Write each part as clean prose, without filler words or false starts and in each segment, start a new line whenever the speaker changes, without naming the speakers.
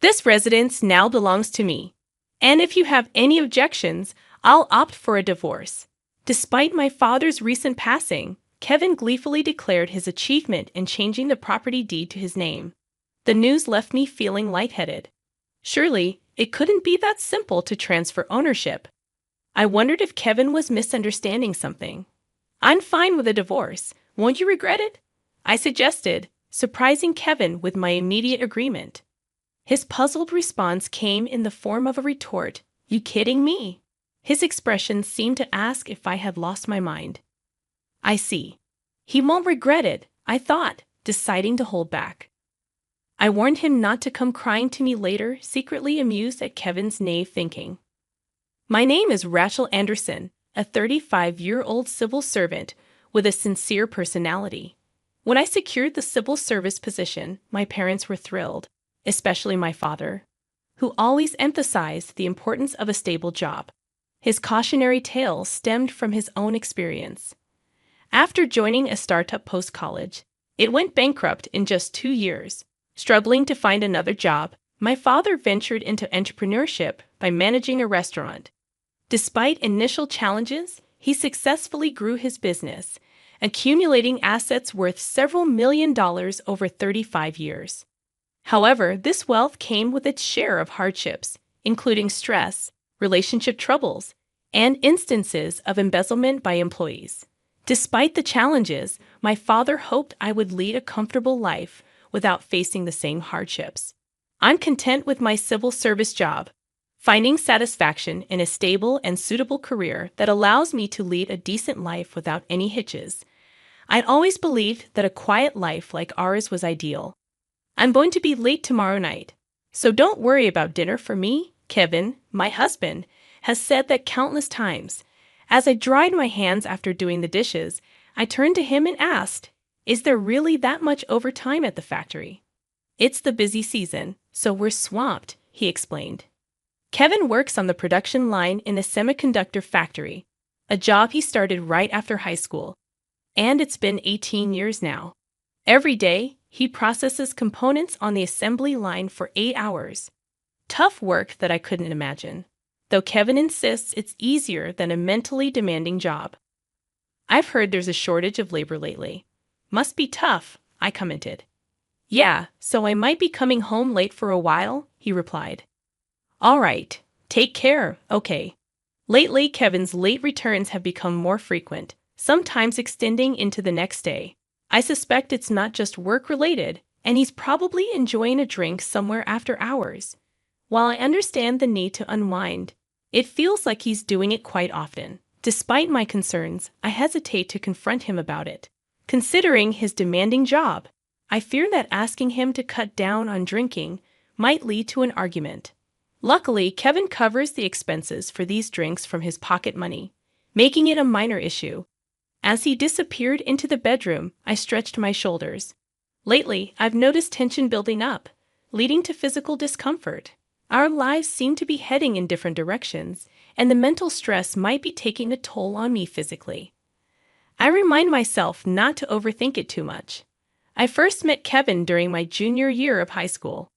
This residence now belongs to me. And if you have any objections, I'll opt for a divorce. Despite my father's recent passing, Kevin gleefully declared his achievement in changing the property deed to his name. The news left me feeling lightheaded. Surely, it couldn't be that simple to transfer ownership. I wondered if Kevin was misunderstanding something. "I'm fine with a divorce. Won't you regret it?" I suggested, surprising Kevin with my immediate agreement. His puzzled response came in the form of a retort, "You kidding me?" His expression seemed to ask if I had lost my mind. I see. He won't regret it, I thought, deciding to hold back. I warned him not to come crying to me later, secretly amused at Kevin's naive thinking. My name is Rachel Anderson, a 35-year-old civil servant with a sincere personality. When I secured the civil service position, my parents were thrilled, especially my father, who always emphasized the importance of a stable job. His cautionary tale stemmed from his own experience. After joining a startup post-college, it went bankrupt in just 2 years. Struggling to find another job, my father ventured into entrepreneurship by managing a restaurant. Despite initial challenges, he successfully grew his business, accumulating assets worth several $1,000,000 over 35 years. However, this wealth came with its share of hardships, including stress, relationship troubles, and instances of embezzlement by employees. Despite the challenges, my father hoped I would lead a comfortable life without facing the same hardships. I'm content with my civil service job, finding satisfaction in a stable and suitable career that allows me to lead a decent life without any hitches. I'd always believed that a quiet life like ours was ideal. I'm going to be late tomorrow night, so don't worry about dinner for me. Kevin, my husband, has said that countless times. As I dried my hands after doing the dishes, I turned to him and asked, "Is there really that much overtime at the factory?" "It's the busy season, so we're swamped," he explained. Kevin works on the production line in a semiconductor factory, a job he started right after high school, and it's been 18 years now. Every day, he processes components on the assembly line for 8 hours. Tough work that I couldn't imagine, though Kevin insists it's easier than a mentally demanding job. "I've heard there's a shortage of labor lately. Must be tough," I commented. "Yeah, so I might be coming home late for a while," he replied. "All right, take care, okay." Lately, Kevin's late returns have become more frequent, sometimes extending into the next day. I suspect it's not just work-related, and he's probably enjoying a drink somewhere after hours. While I understand the need to unwind, it feels like he's doing it quite often. Despite my concerns, I hesitate to confront him about it. Considering his demanding job, I fear that asking him to cut down on drinking might lead to an argument. Luckily, Kevin covers the expenses for these drinks from his pocket money, making it a minor issue. As he disappeared into the bedroom, I stretched my shoulders. Lately, I've noticed tension building up, leading to physical discomfort. Our lives seem to be heading in different directions, and the mental stress might be taking a toll on me physically. I remind myself not to overthink it too much. I first met Kevin during my junior year of high school.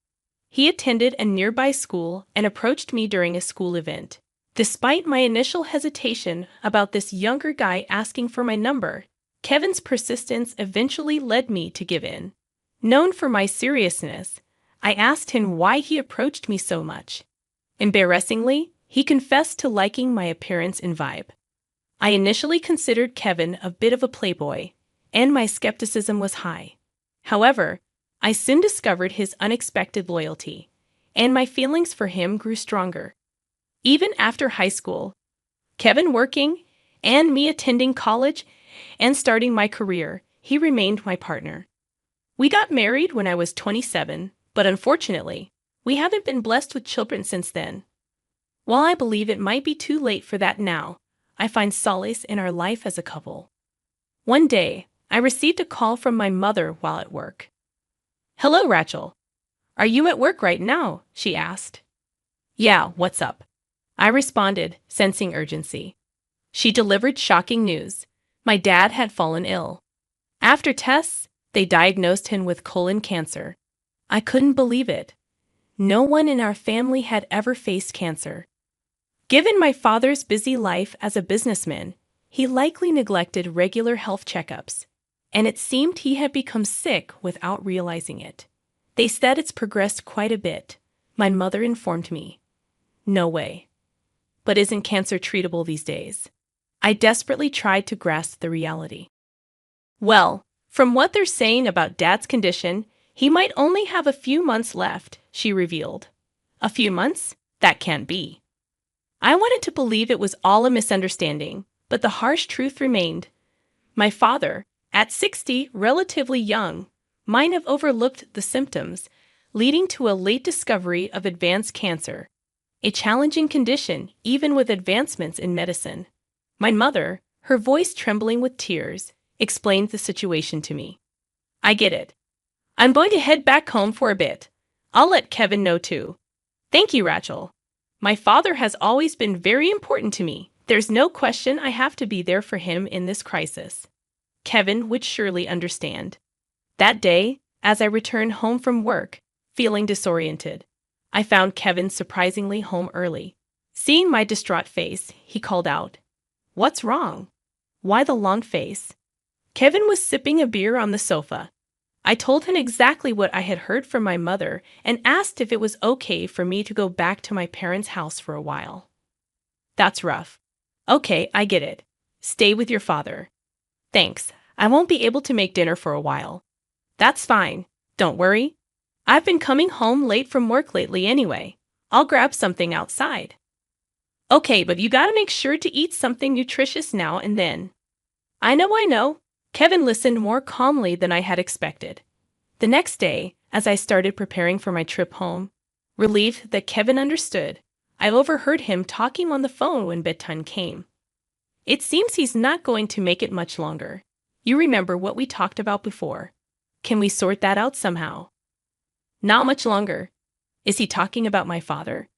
He attended a nearby school and approached me during a school event. Despite my initial hesitation about this younger guy asking for my number, Kevin's persistence eventually led me to give in. Known for my seriousness, I asked him why he approached me so much. Embarrassingly, he confessed to liking my appearance and vibe. I initially considered Kevin a bit of a playboy, and my skepticism was high. However, I soon discovered his unexpected loyalty, and my feelings for him grew stronger. Even after high school, Kevin working, and me attending college and starting my career, he remained my partner. We got married when I was 27, but unfortunately, we haven't been blessed with children since then. While I believe it might be too late for that now, I find solace in our life as a couple. One day, I received a call from my mother while at work. "Hello, Rachel. Are you at work right now?" she asked. "Yeah, what's up?" I responded, sensing urgency. She delivered shocking news. My dad had fallen ill. After tests, they diagnosed him with colon cancer. I couldn't believe it. No one in our family had ever faced cancer. Given my father's busy life as a businessman, he likely neglected regular health checkups, and it seemed he had become sick without realizing it. They said it's progressed quite a bit, my mother informed me. No way. But isn't cancer treatable these days? I desperately tried to grasp the reality. Well, from what they're saying about Dad's condition, he might only have a few months left, she revealed. A few months? That can't be. I wanted to believe it was all a misunderstanding, but the harsh truth remained. My father, at 60, relatively young, might have overlooked the symptoms, leading to a late discovery of advanced cancer, a challenging condition even with advancements in medicine. My mother, her voice trembling with tears, explained the situation to me. I get it. I'm going to head back home for a bit. I'll let Kevin know too. Thank you, Rachel. My father has always been very important to me. There's no question I have to be there for him in this crisis. Kevin would surely understand. That day, as I returned home from work, feeling disoriented, I found Kevin surprisingly home early. Seeing my distraught face, he called out, "What's wrong? Why the long face?" Kevin was sipping a beer on the sofa. I told him exactly what I had heard from my mother and asked if it was okay for me to go back to my parents' house for a while. That's rough. Okay, I get it. Stay with your father. Thanks. I won't be able to make dinner for a while. That's fine. Don't worry. I've been coming home late from work lately anyway. I'll grab something outside. Okay, but you gotta make sure to eat something nutritious now and then. I know. Kevin listened more calmly than I had expected. The next day, as I started preparing for my trip home, relieved that Kevin understood, I overheard him talking on the phone when bedtime came. It seems he's not going to make it much longer. You remember what we talked about before. Can we sort that out somehow? Not much longer. Is he talking about my father?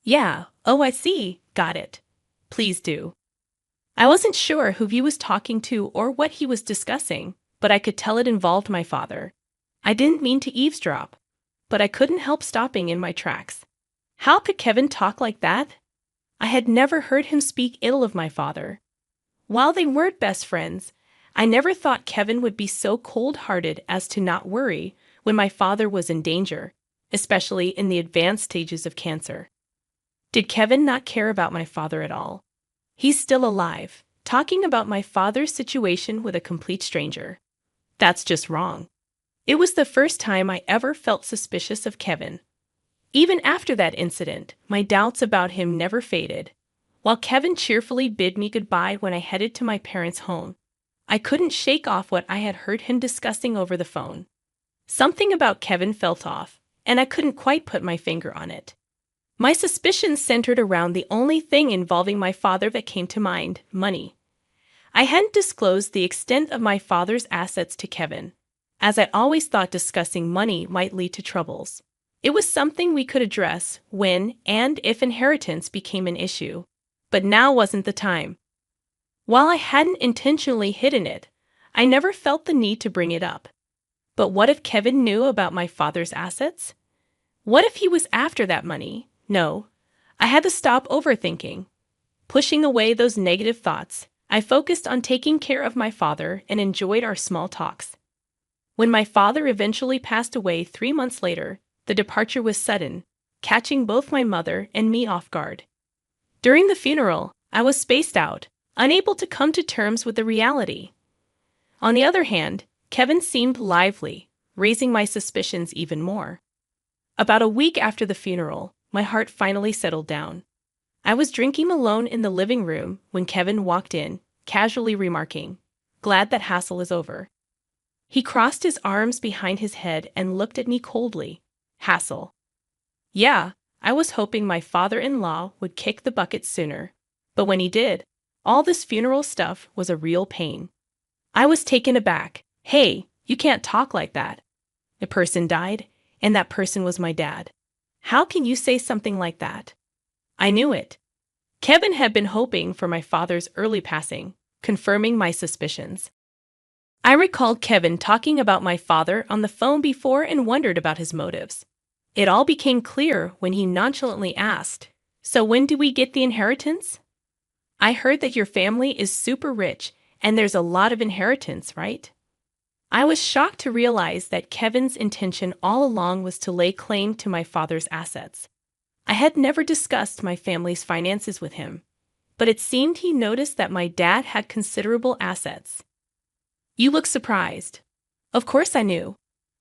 Yeah, oh, I see. Got it. Please do. I wasn't sure who he was talking to or what he was discussing, but I could tell it involved my father. I didn't mean to eavesdrop, but I couldn't help stopping in my tracks. How could Kevin talk like that? I had never heard him speak ill of my father. While they weren't best friends, I never thought Kevin would be so cold-hearted as to not worry when my father was in danger, especially in the advanced stages of cancer. Did Kevin not care about my father at all? He's still alive, talking about my father's situation with a complete stranger. That's just wrong. It was the first time I ever felt suspicious of Kevin. Even after that incident, my doubts about him never faded. While Kevin cheerfully bid me goodbye when I headed to my parents' home, I couldn't shake off what I had heard him discussing over the phone. Something about Kevin felt off, and I couldn't quite put my finger on it. My suspicions centered around the only thing involving my father that came to mind: money. I hadn't disclosed the extent of my father's assets to Kevin, as I always thought discussing money might lead to troubles. It was something we could address when and if inheritance became an issue, but now wasn't the time. While I hadn't intentionally hidden it, I never felt the need to bring it up. But what if Kevin knew about my father's assets? What if he was after that money? No, I had to stop overthinking. Pushing away those negative thoughts, I focused on taking care of my father and enjoyed our small talks. When my father eventually passed away 3 months later, the departure was sudden, catching both my mother and me off guard. During the funeral, I was spaced out, unable to come to terms with the reality. On the other hand, Kevin seemed lively, raising my suspicions even more. About a week after the funeral, my heart finally settled down. I was drinking alone in the living room when Kevin walked in, casually remarking, "Glad that hassle is over." He crossed his arms behind his head and looked at me coldly. Hassle. Yeah, I was hoping my father-in-law would kick the bucket sooner. But when he did, all this funeral stuff was a real pain. I was taken aback. Hey, you can't talk like that. A person died, and that person was my dad. How can you say something like that? I knew it. Kevin had been hoping for my father's early passing, confirming my suspicions. I recalled Kevin talking about my father on the phone before and wondered about his motives. It all became clear when he nonchalantly asked, "So when do we get the inheritance?" "I heard that your family is super rich and there's a lot of inheritance, right?" I was shocked to realize that Kevin's intention all along was to lay claim to my father's assets. I had never discussed my family's finances with him, but it seemed he noticed that my dad had considerable assets. "You look surprised." Of course I knew.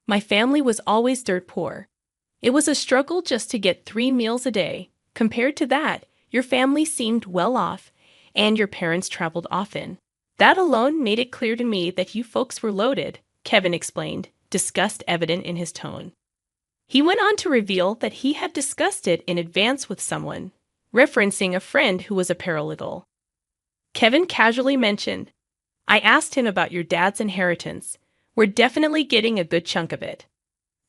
My family was always dirt poor. It was a struggle just to get 3 meals a day. Compared to that, your family seemed well off, and your parents traveled often. "That alone made it clear to me that you folks were loaded," Kevin explained, disgust evident in his tone. He went on to reveal that he had discussed it in advance with someone, referencing a friend who was a paralegal. Kevin casually mentioned, "I asked him about your dad's inheritance. We're definitely getting a good chunk of it."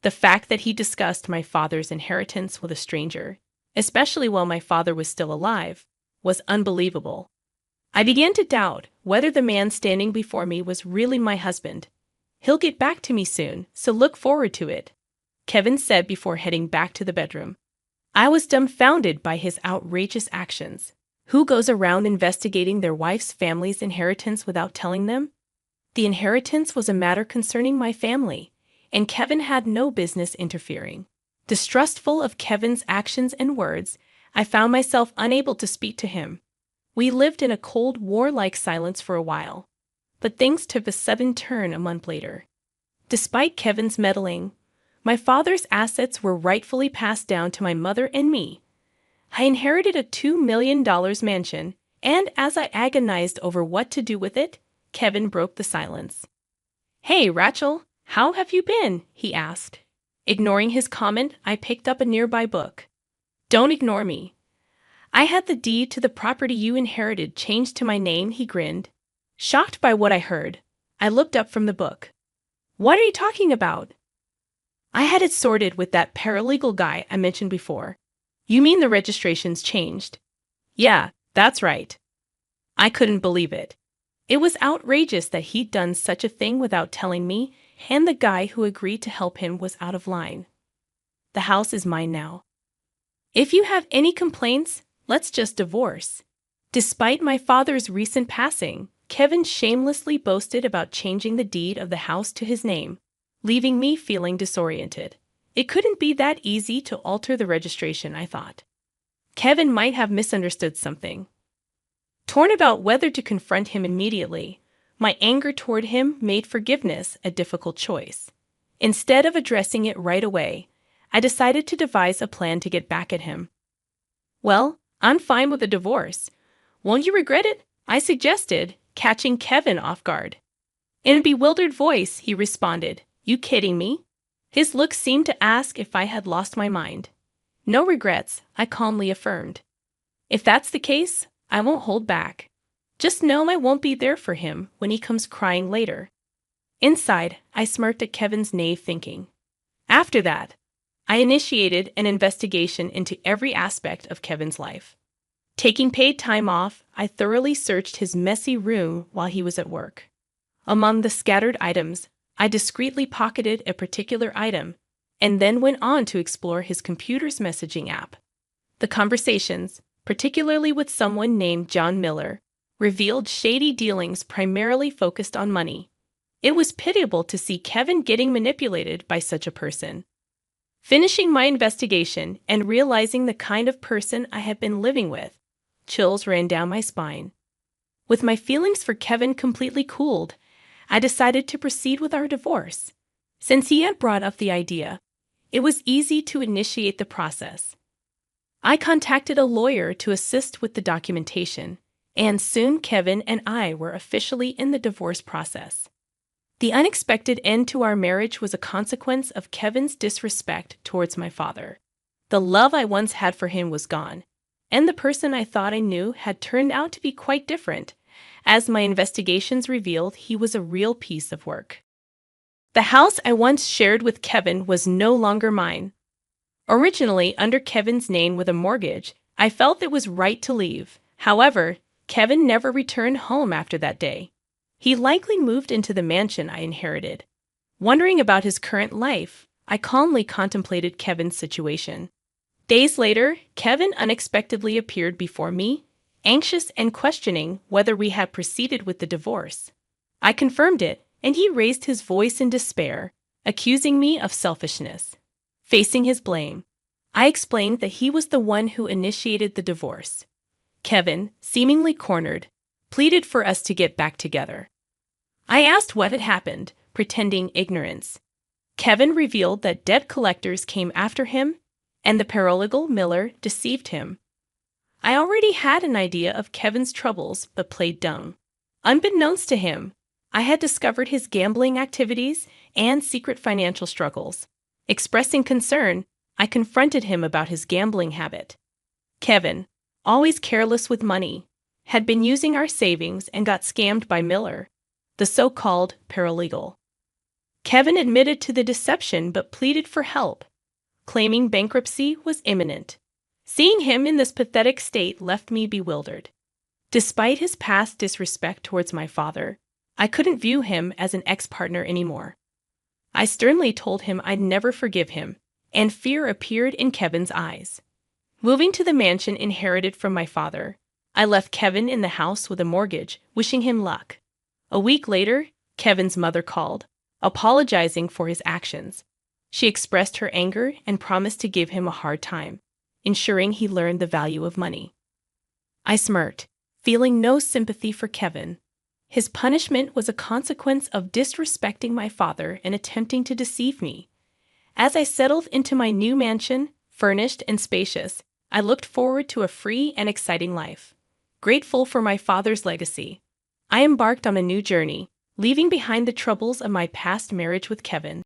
The fact that he discussed my father's inheritance with a stranger, especially while my father was still alive, was unbelievable. I began to doubt whether the man standing before me was really my husband. "He'll get back to me soon, so look forward to it," Kevin said before heading back to the bedroom. I was dumbfounded by his outrageous actions. Who goes around investigating their wife's family's inheritance without telling them? The inheritance was a matter concerning my family, and Kevin had no business interfering. Distrustful of Kevin's actions and words, I found myself unable to speak to him. We lived in a cold, war-like silence for a while, but things took a sudden turn a month later. Despite Kevin's meddling, my father's assets were rightfully passed down to my mother and me. I inherited a $2 million mansion, and as I agonized over what to do with it, Kevin broke the silence. "Hey, Rachel, how have you been?" he asked. Ignoring his comment, I picked up a nearby book. "Don't ignore me. I had the deed to the property you inherited changed to my name," he grinned. Shocked by what I heard, I looked up from the book. "What are you talking about?" "I had it sorted with that paralegal guy I mentioned before." "You mean the registration's changed?" "Yeah, that's right." I couldn't believe it. It was outrageous that he'd done such a thing without telling me, and the guy who agreed to help him was out of line. The house is mine now. If you have any complaints, let's just divorce. Despite my father's recent passing, Kevin shamelessly boasted about changing the deed of the house to his name, leaving me feeling disoriented. It couldn't be that easy to alter the registration, I thought. Kevin might have misunderstood something. Torn about whether to confront him immediately, my anger toward him made forgiveness a difficult choice. Instead of addressing it right away, I decided to devise a plan to get back at him. "Well, I'm fine with a divorce. Won't you regret it?" I suggested, catching Kevin off guard. In a bewildered voice, he responded, "You kidding me?" His look seemed to ask if I had lost my mind. "No regrets," I calmly affirmed. "If that's the case, I won't hold back. Just know I won't be there for him when he comes crying later." Inside, I smirked at Kevin's naive thinking. After that, I initiated an investigation into every aspect of Kevin's life. Taking paid time off, I thoroughly searched his messy room while he was at work. Among the scattered items, I discreetly pocketed a particular item and then went on to explore his computer's messaging app. The conversations, particularly with someone named John Miller, revealed shady dealings primarily focused on money. It was pitiable to see Kevin getting manipulated by such a person. Finishing my investigation and realizing the kind of person I had been living with, chills ran down my spine. With my feelings for Kevin completely cooled, I decided to proceed with our divorce. Since he had brought up the idea, it was easy to initiate the process. I contacted a lawyer to assist with the documentation, and soon Kevin and I were officially in the divorce process. The unexpected end to our marriage was a consequence of Kevin's disrespect towards my father. The love I once had for him was gone, and the person I thought I knew had turned out to be quite different. As my investigations revealed, he was a real piece of work. The house I once shared with Kevin was no longer mine. Originally under Kevin's name with a mortgage, I felt it was right to leave. However, Kevin never returned home after that day. He likely moved into the mansion I inherited. Wondering about his current life, I calmly contemplated Kevin's situation. Days later, Kevin unexpectedly appeared before me, anxious and questioning whether we had proceeded with the divorce. I confirmed it, and he raised his voice in despair, accusing me of selfishness. Facing his blame, I explained that he was the one who initiated the divorce. Kevin, seemingly cornered, pleaded for us to get back together. I asked what had happened, pretending ignorance. Kevin revealed that debt collectors came after him, and the paralegal Miller deceived him. I already had an idea of Kevin's troubles but played dumb. Unbeknownst to him, I had discovered his gambling activities and secret financial struggles. Expressing concern, I confronted him about his gambling habit. Kevin, always careless with money, had been using our savings and got scammed by Miller, the so-called paralegal. Kevin admitted to the deception but pleaded for help, claiming bankruptcy was imminent. Seeing him in this pathetic state left me bewildered. Despite his past disrespect towards my father, I couldn't view him as an ex-partner anymore. I sternly told him I'd never forgive him, and fear appeared in Kevin's eyes. Moving to the mansion inherited from my father, I left Kevin in the house with a mortgage, wishing him luck. A week later, Kevin's mother called, apologizing for his actions. She expressed her anger and promised to give him a hard time, ensuring he learned the value of money. I smirked, feeling no sympathy for Kevin. His punishment was a consequence of disrespecting my father and attempting to deceive me. As I settled into my new mansion, furnished and spacious, I looked forward to a free and exciting life. Grateful for my father's legacy, I embarked on a new journey, leaving behind the troubles of my past marriage with Kevin.